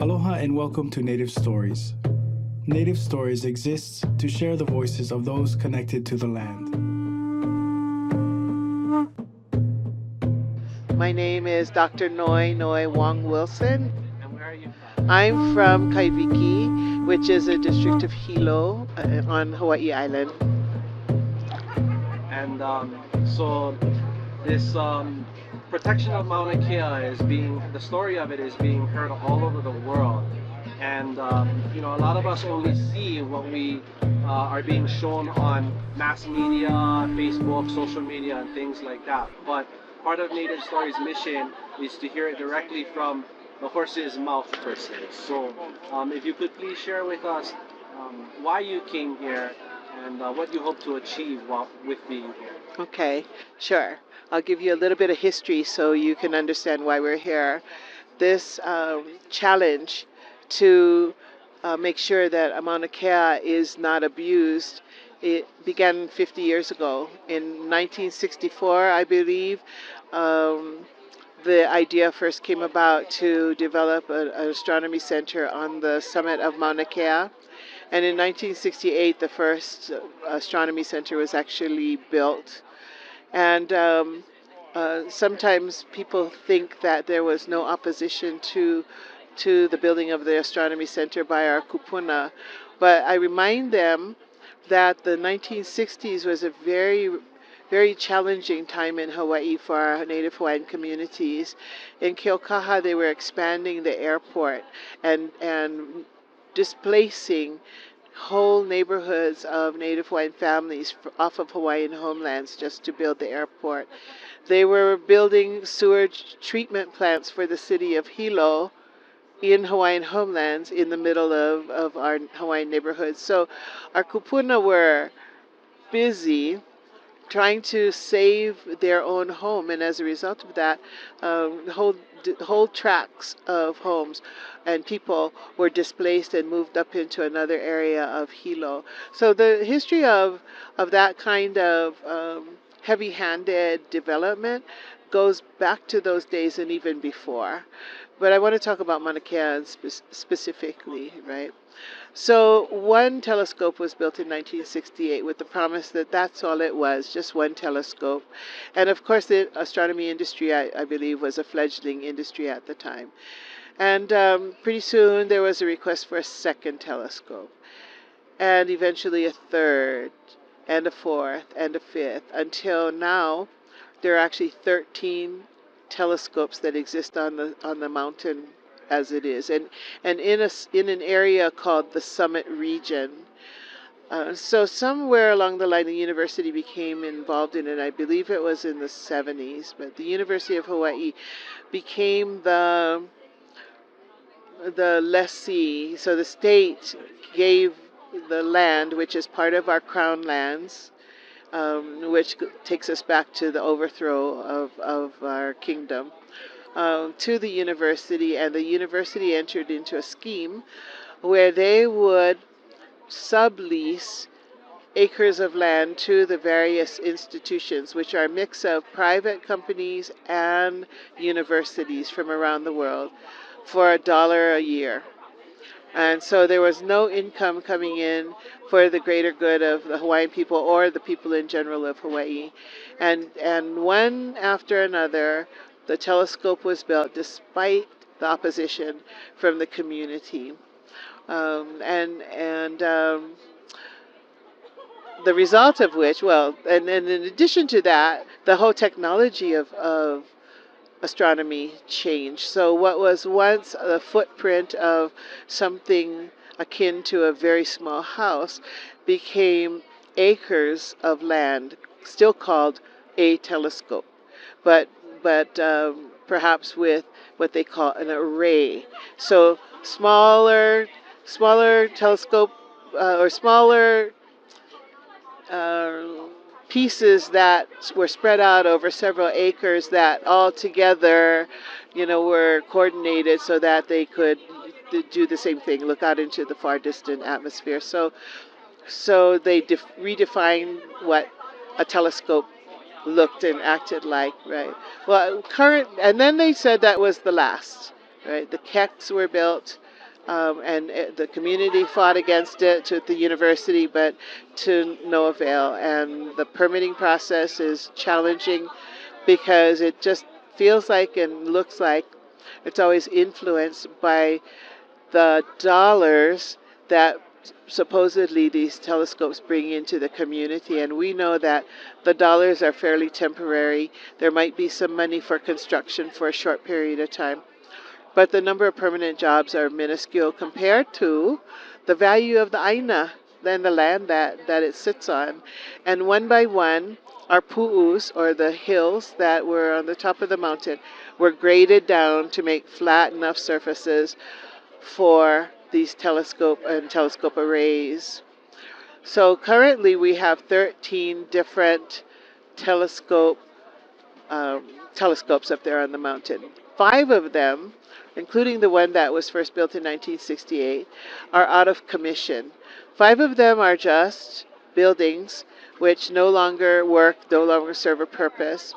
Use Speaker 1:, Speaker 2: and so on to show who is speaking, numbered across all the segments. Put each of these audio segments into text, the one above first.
Speaker 1: Aloha and welcome to Native Stories. Native Stories exists to share the voices of those connected to the land.
Speaker 2: My name is Dr. Noenoe Wong-Wilson.
Speaker 3: And where are you from?
Speaker 2: I'm from Kaiviki, which is a district of Hilo on Hawaii Island.
Speaker 3: And so this protection of Mauna Kea the story of it is being heard all over the world. And a lot of us only see what we are being shown on mass media, Facebook, social media, and things like that. But part of Native Stories' mission is to hear it directly from the horse's mouth per se. So if you could please share with us why you came here and what you hope to achieve with being here.
Speaker 2: Okay, sure. I'll give you a little bit of history so you can understand why we're here. This challenge to make sure that Mauna Kea is not abused, it began 50 years ago. In 1964, I believe, the idea first came about to develop an astronomy center on the summit of Mauna Kea. And in 1968, the first astronomy center was actually built. And sometimes people think that there was no opposition to the building of the astronomy center by our kūpuna. But I remind them that the 1960s was a very, very challenging time in Hawaii for our Native Hawaiian communities. In Keaukaha, they were expanding the airport and displacing whole neighborhoods of Native Hawaiian families off of Hawaiian homelands just to build the airport. They were building sewage treatment plants for the city of Hilo in Hawaiian homelands in the middle of our Hawaiian neighborhoods. So our kupuna were busy trying to save their own home, and as a result of that, whole tracts of homes and people were displaced and moved up into another area of Hilo. So the history of that kind of heavy-handed development goes back to those days and even before. But I want to talk about Mauna Kea specifically, right? So one telescope was built in 1968 with the promise that that's all it was, just one telescope. And of course, the astronomy industry, I believe, was a fledgling industry at the time. And pretty soon there was a request for a second telescope, and eventually a third, and a fourth, and a fifth, until now there are actually 13 telescopes that exist on the mountain as it is, and in an area called the Summit region. So somewhere along the line, the university became involved in it. I believe it was in the 70s, but the University of Hawaii became the lessee. So the state gave the land, which is part of our crown lands, which takes us back to the overthrow of our kingdom, to the university, and the university entered into a scheme where they would sublease acres of land to the various institutions, which are a mix of private companies and universities from around the world, for $1 a year. And so there was no income coming in for the greater good of the Hawaiian people or the people in general of Hawaii. And one after another, the telescope was built despite the opposition from the community. The result of which, and in addition to that, the whole technology of astronomy changed. So what was once a footprint of something akin to a very small house became acres of land, still called a telescope, but perhaps with what they call an array. So smaller telescope or smaller pieces that were spread out over several acres that all together, were coordinated so that they could do the same thing, look out into the far distant atmosphere. So they redefined what a telescope looked and acted like, right? Well, and then they said that was the last, right? The keks were built the community fought against it to the university, but to no avail. And the permitting process is challenging because it just feels like and looks like it's always influenced by the dollars that supposedly these telescopes bring into the community. And we know that the dollars are fairly temporary. There might be some money for construction for a short period of time, but the number of permanent jobs are minuscule compared to the value of the aina, then the land that it sits on. And one by one, our pu'us, or the hills that were on the top of the mountain, were graded down to make flat enough surfaces for these telescope arrays. So currently we have 13 different telescope telescopes up there on the mountain. 5 of them, including the one that was first built in 1968, are out of commission. 5 of them are just buildings which no longer work, no longer serve a purpose.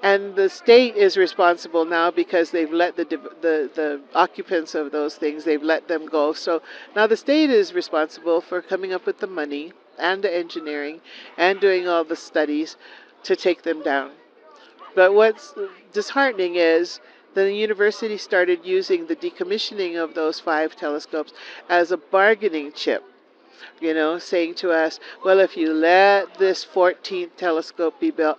Speaker 2: And the state is responsible now because they've let the occupants of those things, they've let them go. So now the state is responsible for coming up with the money and the engineering and doing all the studies to take them down. But what's disheartening is the university started using the decommissioning of those 5 telescopes as a bargaining chip, saying to us, well, if you let this 14th telescope be built,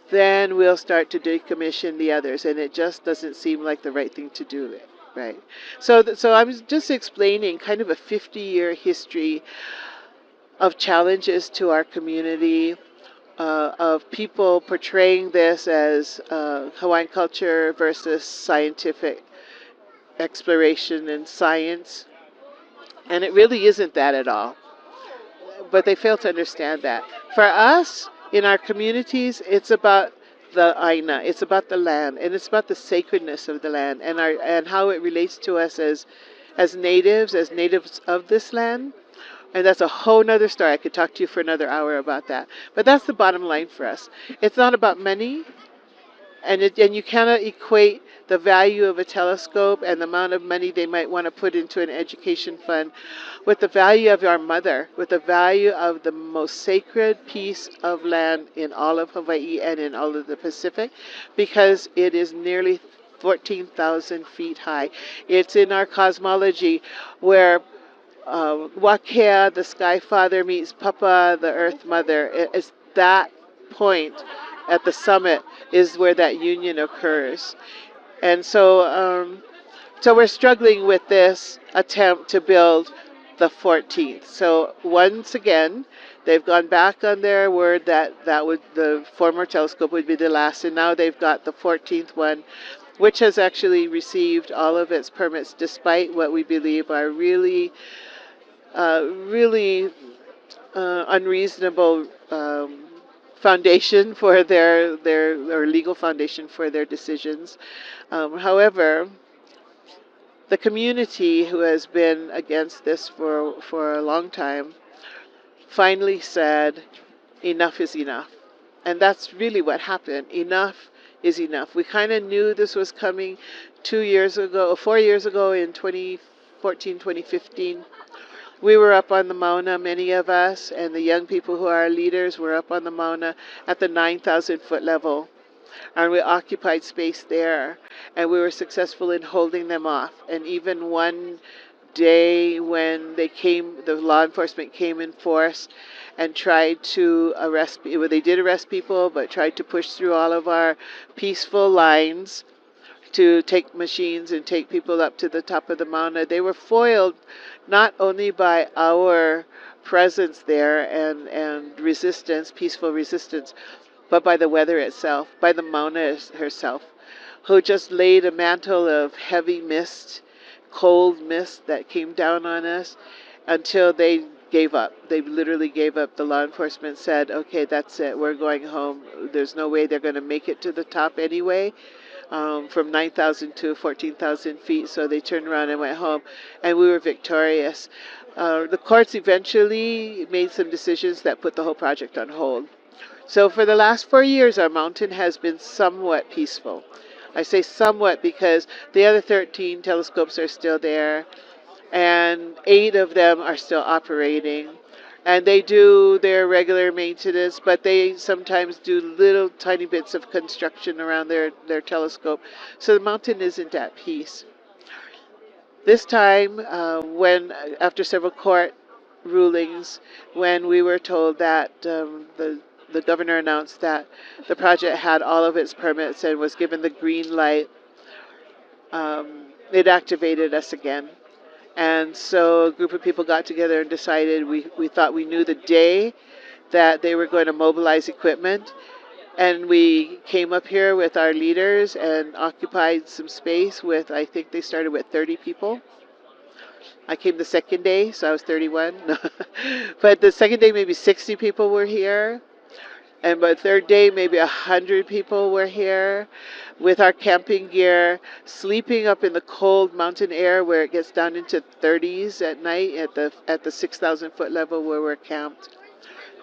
Speaker 2: then we'll start to decommission the others. And it just doesn't seem like the right thing to do, right? So I'm just explaining kind of a 50-year history of challenges to our community, of people portraying this as Hawaiian culture versus scientific exploration and science. And it really isn't that at all. But they fail to understand that. For us, in our communities, it's about the aina, it's about the land, and it's about the sacredness of the land and how it relates to us as natives of this land. And that's a whole nother story. I could talk to you for another hour about that. But that's the bottom line for us. It's not about money, and you cannot equate the value of a telescope and the amount of money they might want to put into an education fund with the value of our mother, with the value of the most sacred piece of land in all of Hawaii and in all of the Pacific, because it is nearly 14,000 feet high. It's in our cosmology where Wakea, the Sky Father, meets Papa, the Earth Mother. It's that point at the summit is where that union occurs. And so we're struggling with this attempt to build the 14th. So once again, they've gone back on their word that the former telescope would be the last, and now they've got the 14th one, which has actually received all of its permits despite what we believe are really unreasonable foundation for their or legal foundation for their decisions. However, the community, who has been against this for a long time, finally said enough is enough. And that's really what happened. Enough is enough. We kind of knew this was coming 4 years ago in 2014, 2015. We were up on the Mauna, many of us, and the young people who are our leaders were up on the Mauna at the 9,000 foot level. And we occupied space there, and we were successful in holding them off. And even one day when the law enforcement came in force and tried to arrest people, well, they did arrest people, but tried to push through all of our peaceful lines to take machines and take people up to the top of the Mauna. They were foiled not only by our presence there and resistance, peaceful resistance, but by the weather itself, by the Mauna herself, who just laid a mantle of heavy mist, cold mist that came down on us until they gave up. They literally gave up. The law enforcement said, okay, that's it, we're going home. There's no way they're going to make it to the top anyway. From 9,000 to 14,000 feet, so they turned around and went home, and we were victorious. The courts eventually made some decisions that put the whole project on hold. So for the last 4 years, our mountain has been somewhat peaceful. I say somewhat because the other 13 telescopes are still there, and 8 of them are still operating. And they do their regular maintenance, but they sometimes do little tiny bits of construction around their telescope. So the mountain isn't at peace. This time, when after several court rulings, when we were told that the governor announced that the project had all of its permits and was given the green light, it activated us again. And so a group of people got together and decided we thought we knew the day that they were going to mobilize equipment. And we came up here with our leaders and occupied some space with, I think they started with 30 people. I came the second day, so I was 31. But the second day, maybe 60 people were here. And by the third day, maybe 100 people were here with our camping gear, sleeping up in the cold mountain air where it gets down into 30s at night at the 6,000 foot level where we're camped.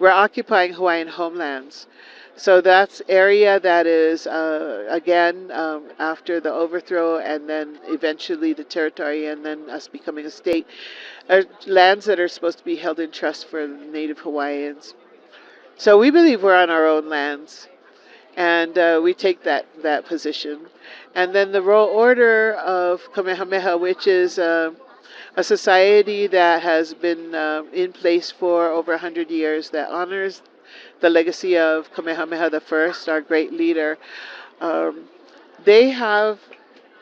Speaker 2: We're occupying Hawaiian homelands. So that's area that is, again, after the overthrow and then eventually the territory and then us becoming a state, are lands that are supposed to be held in trust for Native Hawaiians. So we believe we're on our own lands, and we take that position. And then the Royal Order of Kamehameha, which is a society that has been in place for over 100 years, that honors the legacy of Kamehameha I, our great leader. They have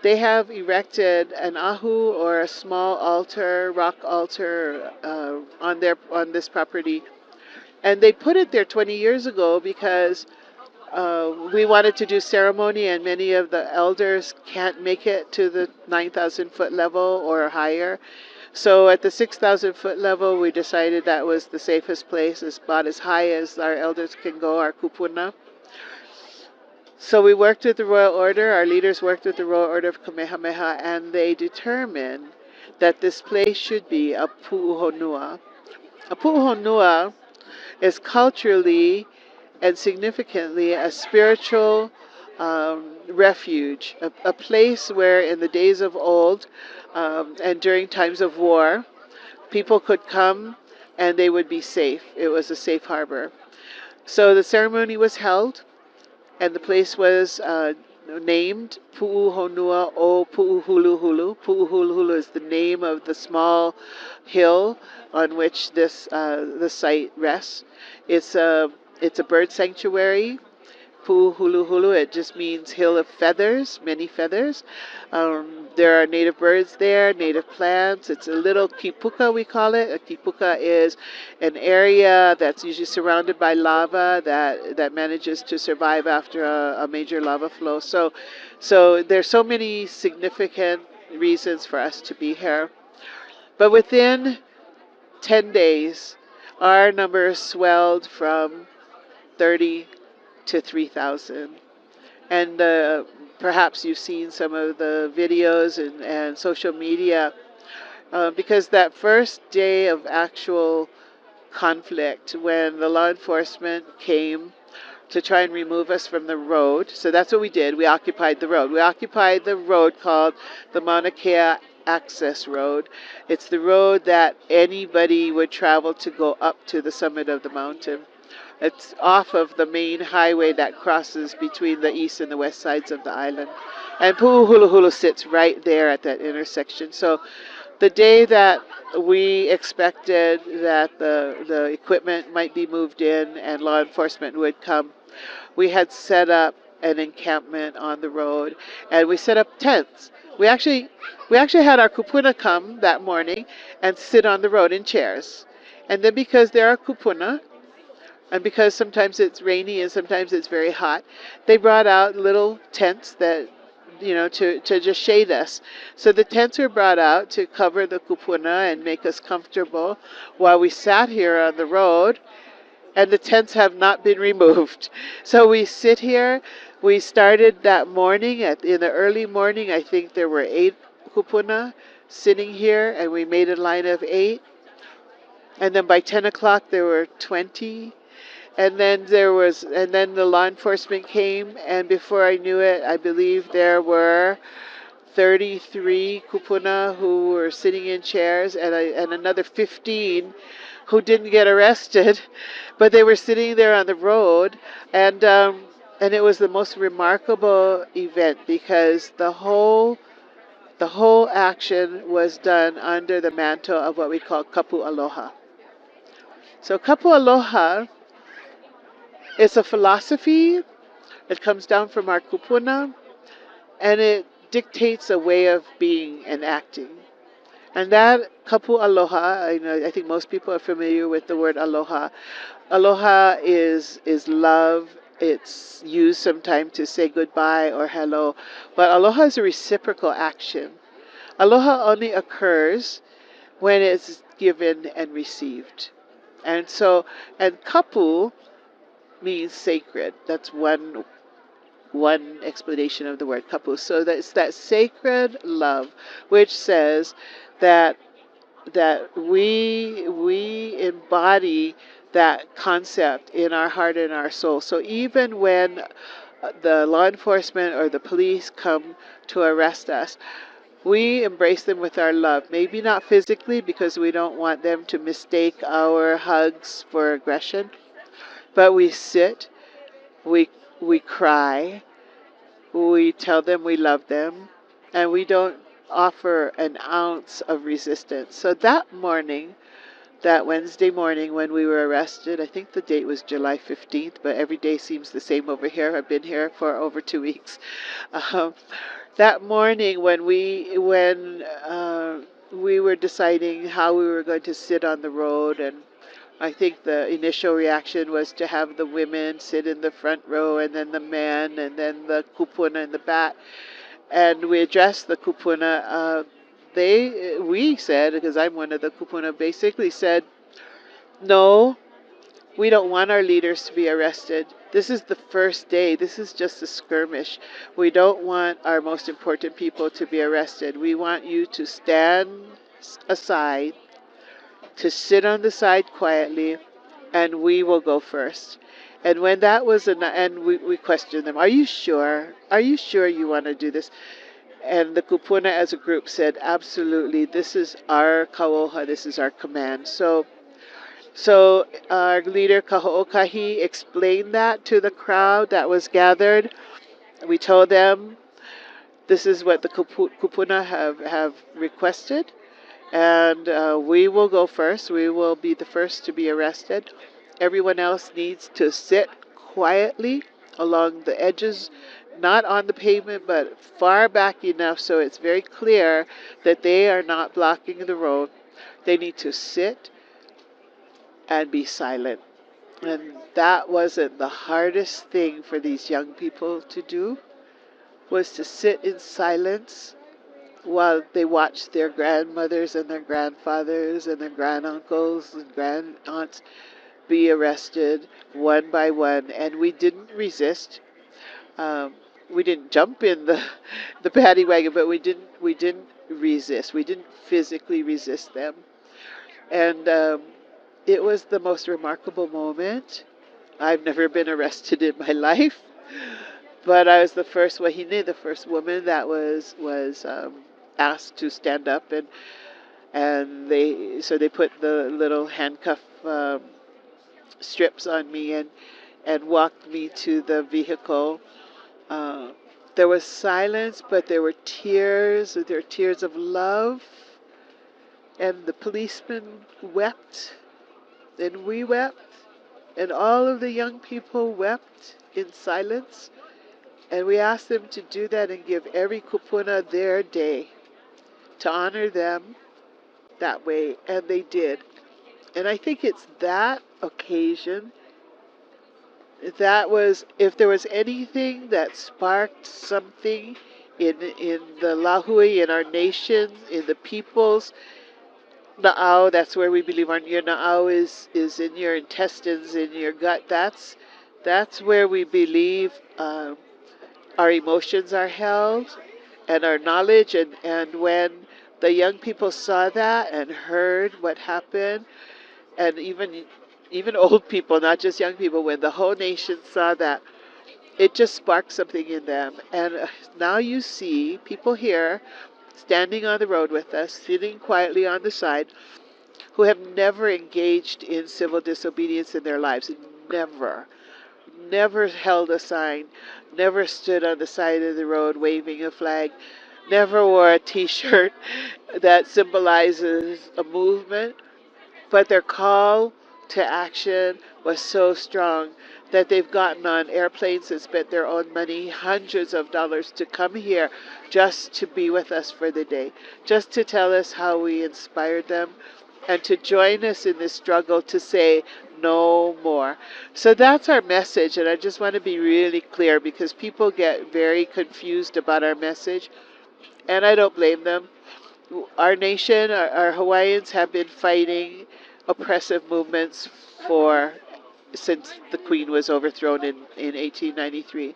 Speaker 2: erected an ahu, or a small altar, rock altar, on this property. And they put it there 20 years ago because we wanted to do ceremony, and many of the elders can't make it to the 9,000 foot level or higher. So at the 6,000 foot level, we decided that was the safest place. It's about as high as our elders can go, our kūpuna. So we worked with the Royal Order, our leaders worked with the Royal Order of Kamehameha, and they determined that this place should be a Puʻuhonua. A Puʻuhonua is culturally and significantly a spiritual refuge, a place where in the days of old and during times of war, people could come and they would be safe. It was a safe harbor. So the ceremony was held, and the place was named Puʻuhonua o Puʻuhuluhulu. Puʻuhuluhulu is the name of the small hill on which the site rests. It's a bird sanctuary. Puʻuhuluhulu, it just means hill of feathers, many feathers. There are native birds there, native plants. It's a little kipuka, we call it. A kipuka is an area that's usually surrounded by lava that manages to survive after a major lava flow. So there's so many significant reasons for us to be here. But within 10 days, our numbers swelled from 30 to 3,000. And perhaps you've seen some of the videos and social media, because that first day of actual conflict, when the law enforcement came to try and remove us from the road, so that's what we did. We occupied the road. We occupied the road called the Mauna Kea Access Road. It's the road that anybody would travel to go up to the summit of the mountain. It's off of the main highway that crosses between the east and the west sides of the island. And Puʻuhuluhulu sits right there at that intersection. So the day that we expected that the equipment might be moved in and law enforcement would come, we had set up an encampment on the road, and we set up tents. We actually had our kūpuna come that morning and sit on the road in chairs. And then because there are kūpuna, and because sometimes it's rainy and sometimes it's very hot, they brought out little tents that, to just shade us. So the tents were brought out to cover the kūpuna and make us comfortable while we sat here on the road, and the tents have not been removed. So we sit here. We started that morning, in the early morning, I think there were 8 kūpuna sitting here, and we made a line of 8. And then by 10 o'clock there were 20. And then the law enforcement came, and before I knew it, I believe there were 33 kūpuna who were sitting in chairs, and another 15 who didn't get arrested, but they were sitting there on the road, and it was the most remarkable event because the whole action was done under the mantle of what we call Kapu Aloha. So Kapu Aloha is a philosophy. It comes down from our kupuna, and it dictates a way of being and acting. And that Kapu Aloha, I think most people are familiar with the word aloha. Aloha is love. It's used sometimes to say goodbye or hello, but aloha is a reciprocal action. Aloha only occurs when it's given and received. And kapu means sacred. That's one explanation of the word kapu. So that's that sacred love, which says that we embody that concept in our heart and our soul. So even when the law enforcement or the police come to arrest us, we embrace them with our love. Maybe not physically because we don't want them to mistake our hugs for aggression, but we sit, we we cry, we tell them we love them, and we don't offer an ounce of resistance. So that morning, that Wednesday morning when we were arrested, I think the date was July 15th, but every day seems the same over here. I've been here for over 2 weeks. Um, that morning when we were deciding how we were going to sit on the road, and I think the initial reaction was to have the women sit in the front row and then the men and then the kupuna in the back. And we addressed the kupuna. We said, because I'm one of the kupuna, basically said, no, we don't want our leaders to be arrested. This is the first day. This is just a skirmish. We don't want our most important people to be arrested. We want you to stand aside, to sit on the side quietly, and we will go first. And when that was and we questioned them, are you sure? Are you sure you want to do this? And the kupuna as a group said, absolutely, this is our kauoha, this is our command. So our leader, Kaho'okahi, explained that to the crowd that was gathered. We told them this is what the kupuna have requested, and we will go first. We will be the first to be arrested. Everyone else needs to sit quietly along the edges, not on the pavement, but far back enough so it's very clear that they are not blocking the road. They need to sit and be silent. And that wasn't the hardest thing for these young people to do, was to sit in silence while they watched their grandmothers and their grandfathers and their granduncles and grandaunts be arrested one by one. And we didn't resist. We didn't jump in the paddy wagon, but we didn't resist. We didn't physically resist them. And it was the most remarkable moment. I've never been arrested in my life, but I was the first wahine, the first woman that was asked to stand up, and they put the little handcuff strips on me and walked me to the vehicle. Uh, there was silence, but there were tears. There were tears of love, and the policeman wept, and we wept, and all of the young people wept in silence. And we asked them to do that and give every kupuna their day to honor them that way, and they did. And I think it's that occasion that was, if there was anything that sparked something in the lahui, in our nations, in the peoples, na'au, that's where we believe your na'au is in your intestines, in your gut. That's where we believe our emotions are held and our knowledge. And when the young people saw that and heard what happened, and even even old people, not just young people, when the whole nation saw that, it just sparked something in them. And now you see people here standing on the road with us, sitting quietly on the side, who have never engaged in civil disobedience in their lives. Never. Never held a sign. Never stood on the side of the road waving a flag. Never wore a t-shirt that symbolizes a movement. But their call to action was so strong that they've gotten on airplanes and spent their own money, hundreds of dollars, to come here just to be with us for the day, just to tell us how we inspired them, and to join us in this struggle to say no more. So that's our message, and I just want to be really clear because people get very confused about our message, and I don't blame them. Our nation, our Hawaiians have been fighting oppressive movements for since the Queen was overthrown in 1893.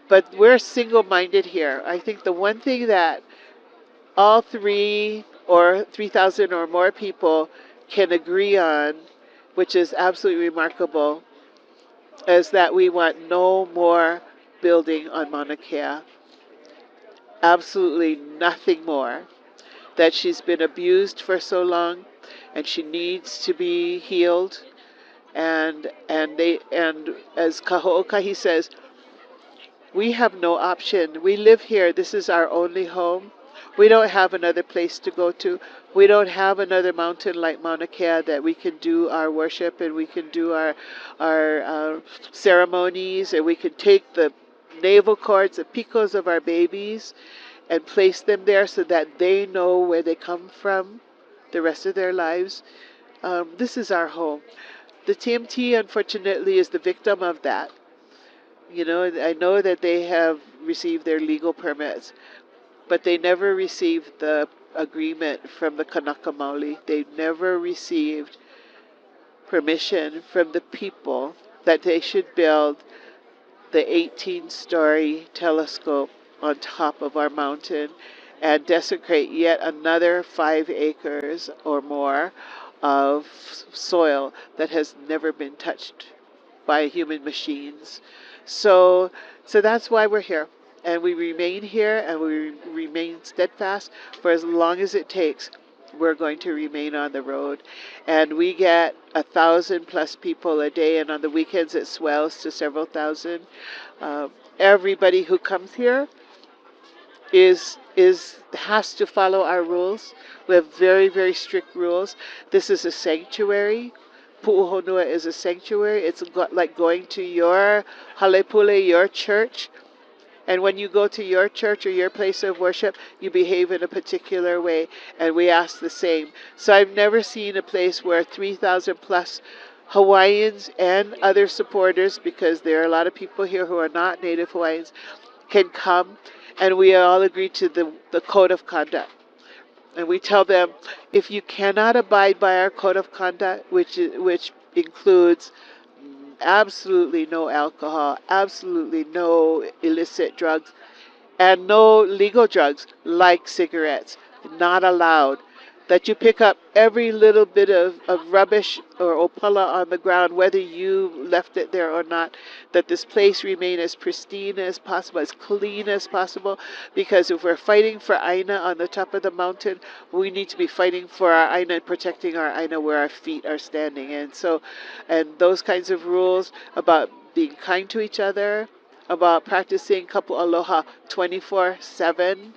Speaker 2: But we're single-minded here. I think the one thing that all 3,000 or more people can agree on, which is absolutely remarkable, is that we want no more building on Mauna Kea. Absolutely nothing more. That she's been abused for so long, and she needs to be healed. And as Kaho'okahi says, we have no option. We live here. This is our only home. We don't have another place to go to. We don't have another mountain like Mauna Kea that we can do our worship and we can do our ceremonies, and we can take the navel cords, the picos of our babies, and place them there so that they know where they come from the rest of their lives. This is our home. The TMT, unfortunately, is the victim of that. You know, I know that they have received their legal permits, but they never received the agreement from the Kanaka Maoli. They never received permission from the people that they should build the 18-story telescope on top of our mountain and desecrate yet another 5 acres or more of soil that has never been touched by human machines. So that's why we're here. And we remain here and we remain steadfast for as long as it takes. We're going to remain on the road. And we get 1,000+ people a day, and on the weekends it swells to several thousand. Everybody who comes here has to follow our rules. We have very, very strict rules. This is a sanctuary. Puʻuhonua is a sanctuary. It's like going to your halepule, your church. And when you go to your church or your place of worship, you behave in a particular way. And we ask the same. So I've never seen a place where 3,000+ Hawaiians and other supporters, because there are a lot of people here who are not Native Hawaiians, can come, and we all agree to the code of conduct. And we tell them, if you cannot abide by our code of conduct, which includes absolutely no alcohol, absolutely no illicit drugs, and no legal drugs like cigarettes, not allowed, that you pick up every little bit of rubbish or opala on the ground, whether you left it there or not, that this place remain as pristine as possible, as clean as possible, because if we're fighting for Aina on the top of the mountain, we need to be fighting for our Aina and protecting our Aina where our feet are standing. And those kinds of rules about being kind to each other, about practicing Kapu Aloha 24/7,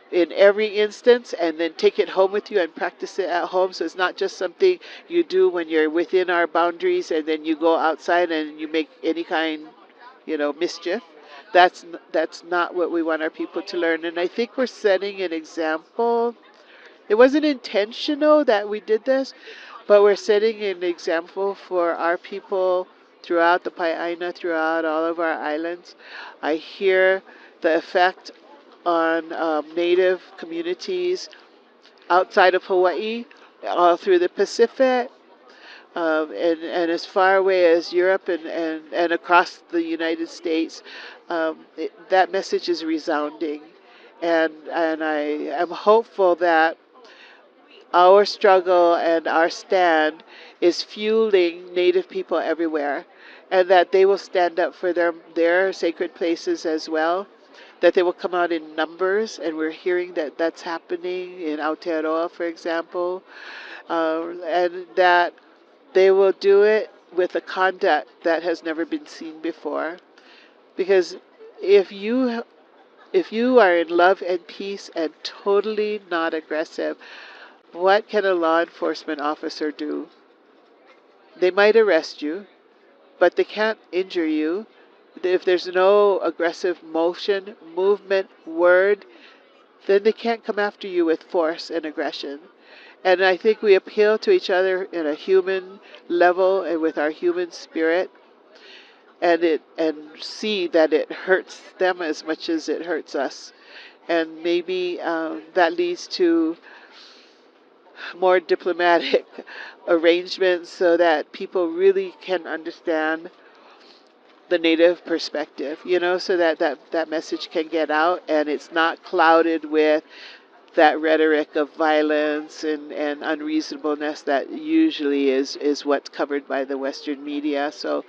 Speaker 2: in every instance, and then take it home with you and practice it at home. So it's not just something you do when you're within our boundaries and then you go outside and you make any kind, mischief. That's not what we want our people to learn. And I think we're setting an example. It wasn't intentional that we did this, but we're setting an example for our people throughout the Pai'aina, throughout all of our islands. I hear the effect on Native communities outside of Hawaii, all through the Pacific, and as far away as Europe and across the United States. That message is resounding, and I am hopeful that our struggle and our stand is fueling Native people everywhere, and that they will stand up for their sacred places as well, that they will come out in numbers, and we're hearing that that's happening in Aotearoa, for example, and that they will do it with a conduct that has never been seen before. Because if you are in love and peace and totally not aggressive, what can a law enforcement officer do? They might arrest you, but they can't injure you. If there's no aggressive motion, movement, word, then they can't come after you with force and aggression. And I think we appeal to each other in a human level and with our human spirit, and see that it hurts them as much as it hurts us. And maybe that leads to more diplomatic arrangements so that people really can understand the Native perspective, so that message can get out and it's not clouded with that rhetoric of violence and unreasonableness that usually is what's covered by the Western media. So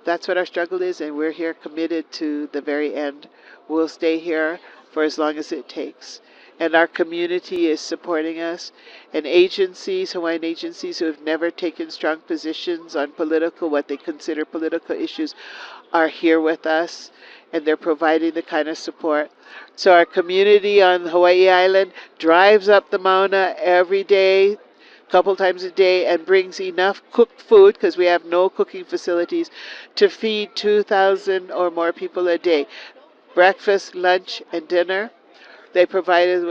Speaker 2: that's what our struggle is, and we're here committed to the very end. We'll stay here for as long as it takes. And our community is supporting us. And agencies, Hawaiian agencies who have never taken strong positions on what they consider political issues, are here with us, and they're providing the kind of support. So our community on Hawaii Island drives up the Mauna every day, couple times a day, and brings enough cooked food, because we have no cooking facilities, to feed 2,000 or more people a day. Breakfast, lunch, and dinner. They provided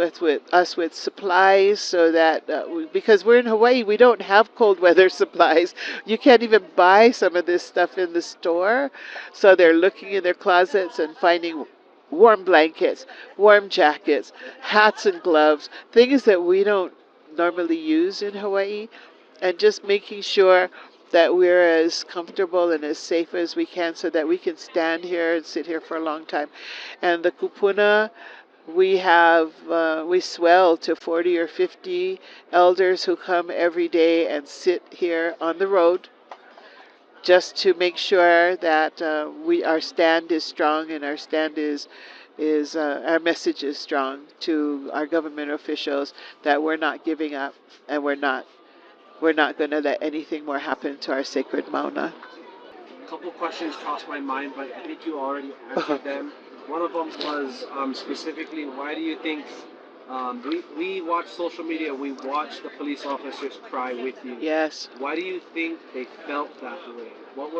Speaker 2: us with supplies so that, because we're in Hawaii, we don't have cold weather supplies. You can't even buy some of this stuff in the store. So they're looking in their closets and finding warm blankets, warm jackets, hats and gloves, things that we don't normally use in Hawaii, and just making sure that we're as comfortable and as safe as we can so that we can stand here and sit here for a long time. And the kūpuna, we swell to 40 or 50 elders who come every day and sit here on the road just to make sure that our stand is strong, and our stand is our message is strong to our government officials, that we're not giving up, and we're not going to let anything more happen to our sacred Mauna.
Speaker 3: A couple questions crossed my mind, but I think you already answered them. One of them was specifically, why do you think we watch social media, we watch the police officers cry with you.
Speaker 2: Yes.
Speaker 3: Why do you think they felt that way? What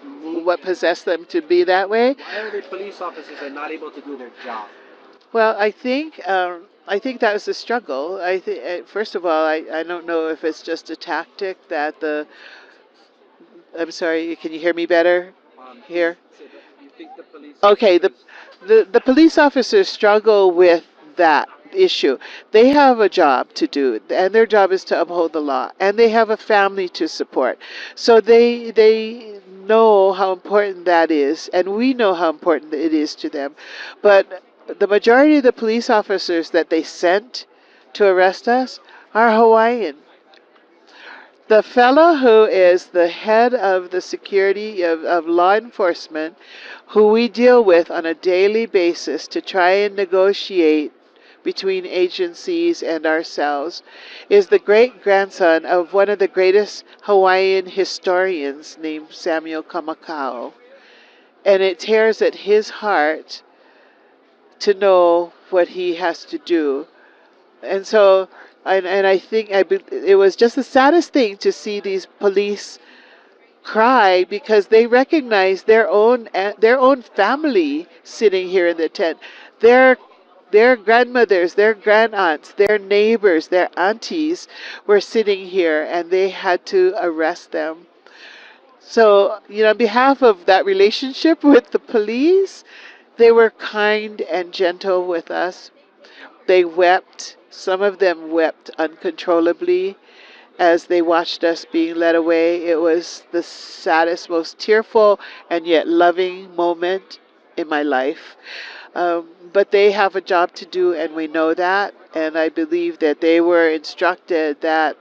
Speaker 3: moved
Speaker 2: What possessed them to be that way?
Speaker 3: Why are they police officers and not able to do their job?
Speaker 2: Well, I think that was the struggle. First of all, I don't know if it's just a tactic that I'm sorry, can you hear me better here?
Speaker 3: So you think the police?
Speaker 2: Okay, the police officers struggle with that issue. They have a job to do, and their job is to uphold the law, and they have a family to support. So they know how important that is, and we know how important it is to them. But the majority of the police officers that they sent to arrest us are Hawaiian. The fellow who is the head of the security of law enforcement, who we deal with on a daily basis to try and negotiate between agencies and ourselves, is the great-grandson of one of the greatest Hawaiian historians named Samuel Kamakau. And it tears at his heart to know what he has to do. And so, and I think it was just the saddest thing to see these police cry, because they recognize their own family sitting here in the tent. Their grandmothers, their grandaunts, their neighbors, their aunties were sitting here, and they had to arrest them. So, on behalf of that relationship with the police, they were kind and gentle with us. They wept. Some of them wept uncontrollably as they watched us being led away. It was the saddest, most tearful, and yet loving moment in my life. But they have a job to do, and we know that. And I believe that they were instructed that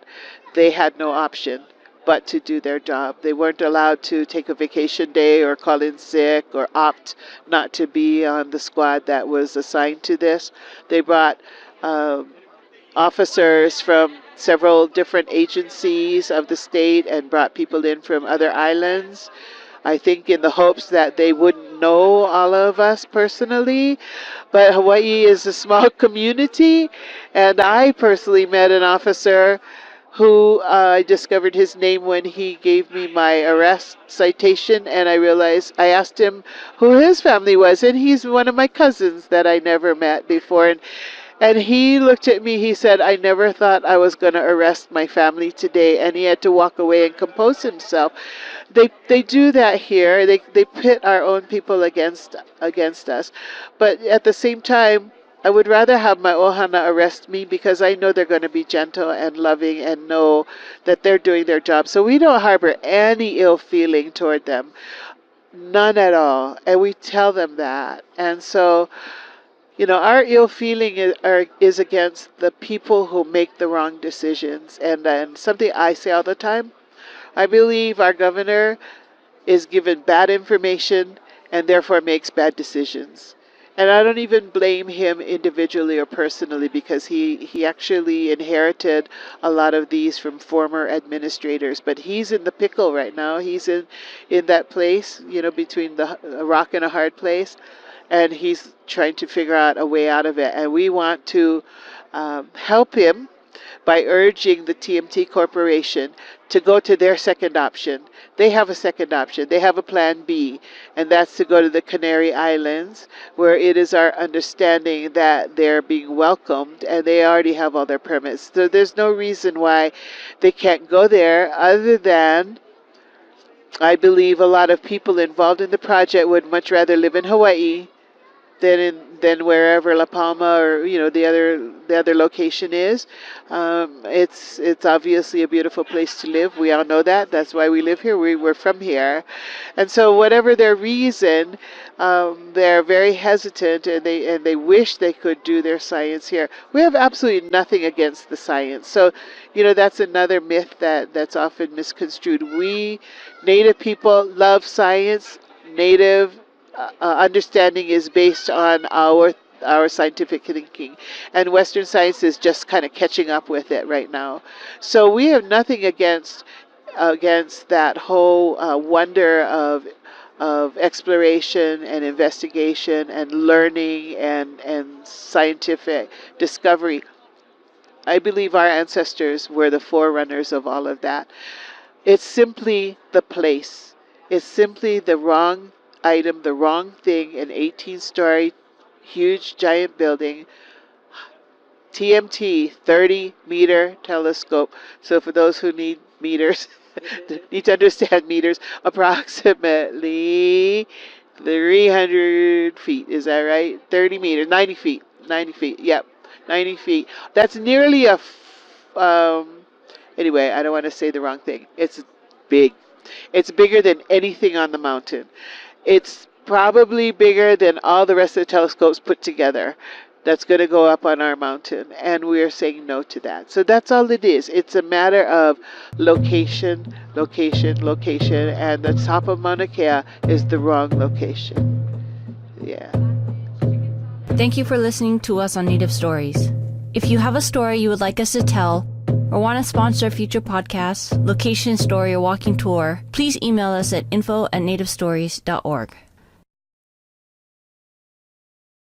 Speaker 2: they had no option but to do their job. They weren't allowed to take a vacation day or call in sick or opt not to be on the squad that was assigned to this. They brought officers from several different agencies of the state and brought people in from other islands, I think in the hopes that they wouldn't know all of us personally. But Hawaii is a small community, and I personally met an officer who I discovered his name when he gave me my arrest citation, and I asked him who his family was, and he's one of my cousins that I never met before. And he looked at me, he said, I never thought I was going to arrest my family today, and he had to walk away and compose himself. They do that here. They pit our own people against us. But at the same time, I would rather have my ohana arrest me because I know they're going to be gentle and loving and know that they're doing their job. So we don't harbor any ill feeling toward them. None at all. And we tell them that. And so, our ill feeling is against the people who make the wrong decisions. And something I say all the time, I believe our governor is given bad information and therefore makes bad decisions. And I don't even blame him individually or personally because he actually inherited a lot of these from former administrators. But he's in the pickle right now. He's in that place, between a rock and a hard place. And he's trying to figure out a way out of it. And we want to help him by urging the TMT Corporation to go to their second option. They have a second option. They have a plan B, and that's to go to the Canary Islands, where it is our understanding that they're being welcomed, and they already have all their permits. So there's no reason why they can't go there other than I believe a lot of people involved in the project would much rather live in Hawaii than wherever La Palma or the other location is. It's obviously a beautiful place to live. We all know that. That's why we live here. We're from here, and so whatever their reason, they're very hesitant and they wish they could do their science here. We have absolutely nothing against the science. So that's another myth that's often misconstrued. We Native people love science. Native understanding is based on our scientific thinking, and Western science is just kind of catching up with it right now. So we have nothing against that whole wonder of exploration and investigation and learning and scientific discovery. I believe our ancestors were the forerunners of all of that. It's simply the place. It's simply the wrong item, the wrong thing, an 18-story, huge, giant building, TMT, 30-meter telescope. So for those who need meters, need to understand meters, approximately 300 feet. Is that right? 30 meters, 90 feet. 90 feet, yep, 90 feet. That's nearly anyway, I don't want to say the wrong thing. It's big. It's bigger than anything on the mountain. It's probably bigger than all the rest of the telescopes put together that's going to go up on our mountain, and we're saying no to that. So that's all it is. It's a matter of location, location, location, and the top of Mauna Kea is the wrong location. Yeah.
Speaker 4: Thank you for listening to us on Native Stories. If you have a story you would like us to tell, or want to sponsor a future podcast, location story, or walking tour, please email us at info@nativestories.org.